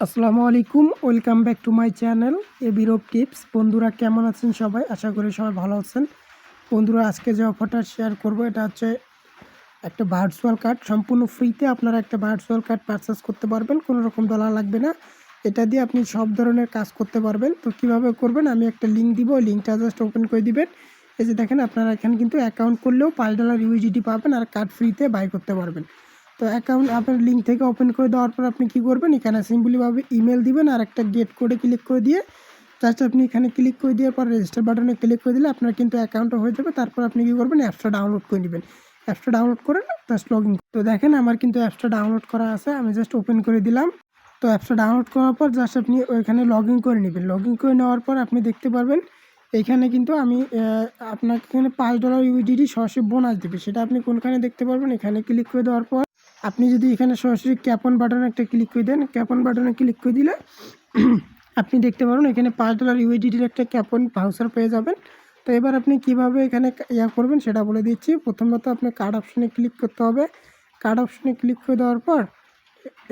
আসসালামু আলাইকুম, welcome back to my channel এবিরোপ টিপস। বন্ধুরা কেমন আছেন সবাই? আশা করি সবাই ভালো আছেন। বন্ধুরা আজকে যে অফারটা শেয়ার করব এটা হচ্ছে একটা ভার্চুয়াল কার্ড, সম্পূর্ণ ফ্রিতে আপনারা একটা ভার্চুয়াল কার্ড পারচেস করতে পারবেন, কোনো রকম ডলার লাগবে না। এটা দিয়ে আপনি সব ধরনের কাজ করতে পারবেন। তো কিভাবে করবেন আমি একটা লিঙ্ক দিব, ওই লিঙ্কটা জাস্ট ওপেন করে দিবেন। এই যে দেখেন আপনারা এখানে কিন্তু অ্যাকাউন্ট করলেও $5 ইউএসডিটি পাবেন আর কার্ড ফ্রিতে বাই করতে পারবেন। তো অ্যাকাউন্ট আপনার লিঙ্ক থেকে ওপেন করে দেওয়ার পর আপনি কী করবেন, এখানে সিম্পলিভাবে ইমেল দিবেন আর একটা গেট কোডে ক্লিক করে দিয়ে জাস্ট আপনি এখানে ক্লিক করে দেওয়ার পর রেজিস্টার বাটনে ক্লিক করে দিলে আপনার কিন্তু অ্যাকাউন্টও হয়ে যাবে। তারপর আপনি কী করবেন, অ্যাপসটা ডাউনলোড করে নেবেন। অ্যাপসটা ডাউনলোড করে জাস্ট লগ ইন। তো দেখেন আমার কিন্তু অ্যাপসটা ডাউনলোড করা আছে, আমি জাস্ট ওপেন করে দিলাম। তো অ্যাপসটা ডাউনলোড করার পর জাস্ট আপনি ওইখানে লগ ইন করে নেবেন। লগ ইন করে নেওয়ার পর আপনি দেখতে পারবেন এইখানে কিন্তু আমি আপনাকে এখানে $5 ইউএসডিটি সরাসরি বোনাস দেবে। সেটা আপনি কোনখানে দেখতে পারবেন, এখানে ক্লিক করে দেওয়ার পর আপনি যদি এখানে সরাসরি ক্যাপন বাটনে একটা ক্লিক করে দেন, ক্যাপন বাটনে ক্লিক করে দিলে আপনি দেখতে পারবেন এখানে $5 ইউএসডিটির একটা ক্যাপন ভাউচার পেয়ে যাবেন। তো এবার আপনি কিভাবে এখানে করবেন সেটা বলে দিচ্ছি। প্রথমত আপনি কার্ড অপশনে ক্লিক করতে হবে। কার্ড অপশনে ক্লিক করে দেওয়ার পর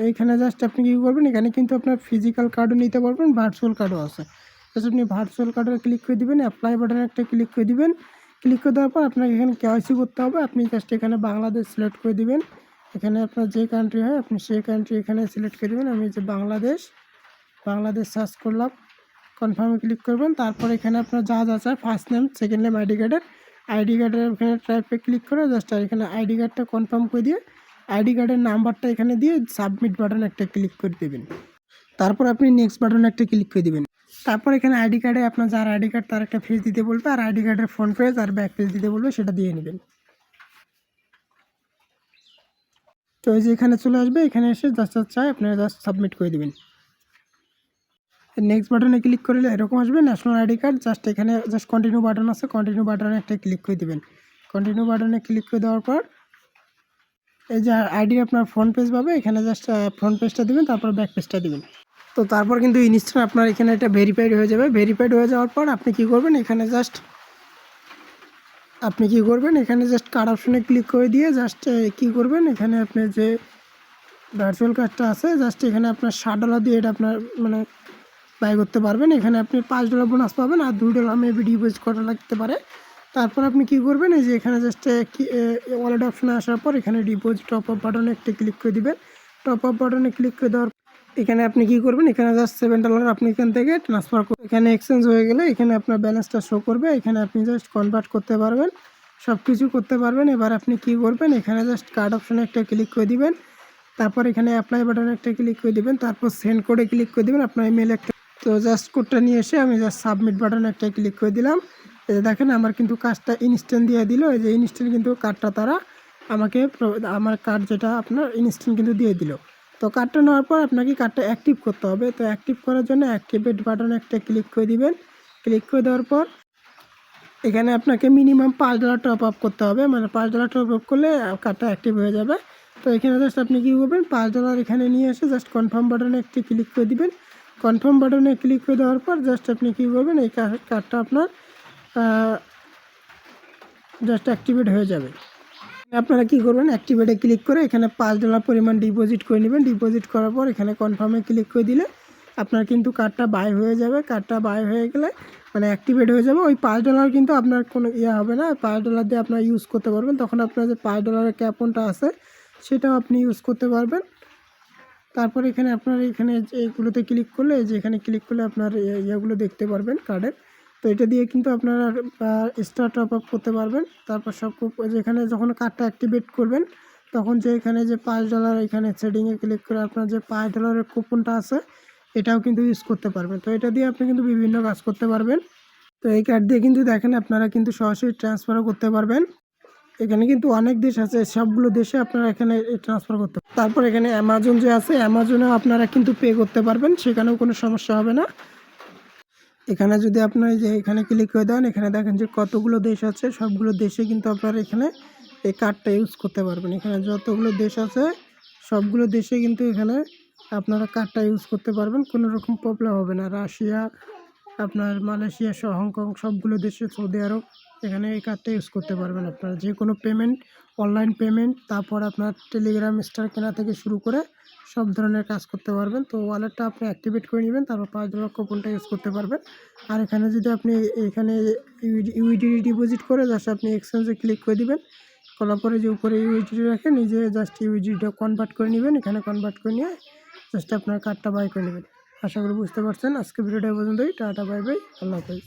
এইখানে জাস্ট আপনি কী করবেন, এখানে কিন্তু আপনার ফিজিক্যাল কার্ডও নিতে পারবেন, ভার্চুয়াল কার্ডও আছে। জাস্ট আপনি ভার্চুয়াল কার্ডে ক্লিক করে দিবেন, অ্যাপ্লাই বাটনে একটা ক্লিক করে দিবেন। ক্লিক করে দেওয়ার পর আপনাকে এখানে কেওয়াইসি করতে হবে। আপনি জাস্ট এখানে বাংলাদেশ সিলেক্ট করে দিবেন। এখানে আপনার যে কান্ট্রি হয় আপনি সেই কান্ট্রি এখানে সিলেক্ট করে দেবেন। আমি যে বাংলাদেশ সার্চ করলাম, কনফার্মে ক্লিক করবেন। তারপর এখানে আপনার যা যা চায়, first name, second name, ID কার্ডের এখানে টাইপে ক্লিক করে জাস্ট এখানে আইডি কার্ডটা কনফার্ম করে দিয়ে আইডি কার্ডের নাম্বারটা এখানে দিয়ে সাবমিট বাটনে একটা ক্লিক করে দেবেন। তারপর আপনি নেক্সট বাটনে একটা ক্লিক করে দেবেন। তারপর এখানে আইডি কার্ডে আপনার যার আইডি কার্ড তার একটা ফেস দিতে বলবে, আর আইডি কার্ডের ফ্রন্ট পেজ আর ব্যাক পেজ দিতে বলবে, সেটা দিয়ে নেবেন। তো এই যে এখানে চলে আসবে, এখানে এসে জাস্ট চাই আপনারা জাস্ট সাবমিট করে দেবেন। নেক্সট বাটনে ক্লিক করলে এরকম আসবে ন্যাশনাল আইডি কার্ড। জাস্ট এখানে জাস্ট কন্টিনিউ বাটন আছে, কন্টিনিউ বাটনে একটা ক্লিক করে দেবেন। কন্টিনিউ বাটনে ক্লিক করে দেওয়ার পর এই যে আইডি আপনার ফ্রন্ট পেজ পাবে, এখানে জাস্ট ফ্রন্ট পেজটা দেবেন, তারপর ব্যাক পেজটা দেবেন। তো তারপর কিন্তু ইনস্ট্যান্ট আপনার এখানে এটা ভেরিফাইড হয়ে যাবে। ভেরিফাইড হয়ে যাওয়ার পর আপনি কী করবেন, এখানে জাস্ট কার্ড অপশনে ক্লিক করে দিয়ে জাস্ট কী করবেন, এখানে আপনার যে ভার্চুয়াল কার্ডটা আছে জাস্ট এখানে আপনার $60 দিয়ে এটা আপনার মানে বাই করতে পারবেন। এখানে আপনি $5 বোনাস পাবেন আর $2 মেবি ডিপোজিট করা লাগতে পারে। তারপর আপনি কী করবেন, এই যে এখানে জাস্ট ওয়ালেট অপশনে আসার পর এখানে ডিপোজিট টপ আপ বাটনে একটা ক্লিক করে দিবেন। টপ আপ বাটনে ক্লিক করে দেওয়ার এখানে আপনি কী করবেন, এখানে জাস্ট $7 আপনি এখান থেকে ট্রান্সফার করবেন। এখানে এক্সচেঞ্জ হয়ে গেলে এখানে আপনার ব্যালেন্সটা শো করবে, এখানে আপনি জাস্ট কনভার্ট করতে পারবেন, সব কিছু করতে পারবেন। এবার আপনি কী করবেন, এখানে জাস্ট কার্ড অপশনে একটা ক্লিক করে দিবেন। তারপর এখানে অ্যাপ্লাই বাটনে একটা ক্লিক করে দিবেন। তারপর সেন্ড কোডে ক্লিক করে দেবেন আপনার ইমেল একটা। তো জাস্ট কোডটা নিয়ে এসে আমি জাস্ট সাবমিট বাটনে একটা ক্লিক করে দিলাম। এই দেখেন আমার কিন্তু কাজটা ইনস্ট্যান্ট দিয়ে দিল। এই যে ইনস্ট্যান্ট কিন্তু কার্ডটা তারা আমাকে আমার কার্ড যেটা আপনার ইনস্ট্যান্ট কিন্তু দিয়ে দিল। তো কার্ডটা নেওয়ার পর আপনাকে কার্ডটা অ্যাক্টিভ করতে হবে। তো অ্যাক্টিভ করার জন্য অ্যাক্টিভেট বাটনে একটা ক্লিক করে দিবেন। ক্লিক করে দেওয়ার পর এখানে আপনাকে মিনিমাম $5 টপ আপ করতে হবে, মানে $5 টপ আপ করলে কার্ডটা অ্যাক্টিভ হয়ে যাবে। তো এখানে জাস্ট আপনি কী করবেন, $5 এখানে নিয়ে এসে জাস্ট কনফার্ম বাটনে একটি ক্লিক করে দিবেন। কনফার্ম বাটনে ক্লিক করে দেওয়ার পর জাস্ট আপনি কী করবেন, এই কার্ডটা আপনার জাস্ট অ্যাক্টিভেট হয়ে যাবে। আপনারা কী করবেন, অ্যাক্টিভেটে ক্লিক করে এখানে $5 পরিমাণ ডিপোজিট করে নেবেন। ডিপোজিট করার পর এখানে কনফার্মে ক্লিক করে দিলে আপনার কিন্তু কার্ডটা বাই হয়ে যাবে। কার্ডটা বাই হয়ে গেলে মানে অ্যাক্টিভেট হয়ে যাবে। ওই $5 কিন্তু আপনার কোনো হবে না, $5 দিয়ে আপনারা ইউজ করতে পারবেন। তখন আপনার যে $5 ক্যাপনটা আছে সেটাও আপনি ইউজ করতে পারবেন। তারপর এখানে আপনার এখানে এইগুলোতে ক্লিক করলে, যে এখানে ক্লিক করলে আপনার ইয়েগুলো দেখতে পারবেন কার্ডের। তো এটা দিয়ে কিন্তু আপনারা স্টার টপ আপ করতে পারবেন। তারপর যেখানে যখন কার্ডটা অ্যাক্টিভেট করবেন তখন যে এখানে যে $5 এখানে সেটিংয়ে ক্লিক করে আপনার যে $5 কুপনটা আছে এটাও কিন্তু ইউজ করতে পারবেন। তো এটা দিয়ে আপনি কিন্তু বিভিন্ন কাজ করতে পারবেন। তো এই কার্ড দিয়ে কিন্তু দেখেন আপনারা কিন্তু সরাসরি ট্রান্সফারও করতে পারবেন। এখানে কিন্তু অনেক দেশ আছে, সবগুলো দেশে আপনারা এখানে ট্রান্সফার করতে পারবেন। তারপর এখানে অ্যামাজন যে আছে, অ্যামাজনেও আপনারা কিন্তু পে করতে পারবেন, সেখানেও কোনো সমস্যা হবে না। এখানে যদি আপনার যে এখানে ক্লিক করে দেন, এখানে দেখেন যে কতগুলো দেশ আছে, সবগুলো দেশে কিন্তু আপনারা এখানে এই কার্ডটা ইউজ করতে পারবেন। এখানে যতগুলো দেশ আছে সবগুলো দেশে কিন্তু এখানে আপনারা কার্ডটা ইউজ করতে পারবেন, কোনো রকম প্রবলেম হবে না। রাশিয়া, আপনার মালয়েশিয়া সহ হংকং, সবগুলো দেশে, সৌদি আরব, এখানে এই কার্ডটা ইউজ করতে পারবেন। আপনারা যে কোনো পেমেন্ট, অনলাইন পেমেন্ট, তারপর আপনার টেলিগ্রাম স্টার কেনা থেকে শুরু করে সব ধরনের কাজ করতে পারবেন। তো ওয়ালেটটা আপনি অ্যাক্টিভেট করে নেবেন, তারপর $5 কুপনটা ইউজ করতে পারবেন। আর এখানে যদি আপনি এখানে ইউএসডিটি ডিপোজিট করে জাস্ট আপনি এক্সচেঞ্জে ক্লিক করে দিবেন, করার পরে যে উপরে ইউএসডিটি রাখে নিজে জাস্ট ইউএসডিটা কনভার্ট করে নেবেন। এখানে কনভার্ট করে নিয়ে জাস্ট আপনার কার্ডটা বাই করে নেবেন। আশা করি বুঝতে পারছেন। আজকে ভিডিওটা এই পর্যন্তই। টাটা, বাই বাই, আল্লাহ হাফেজ।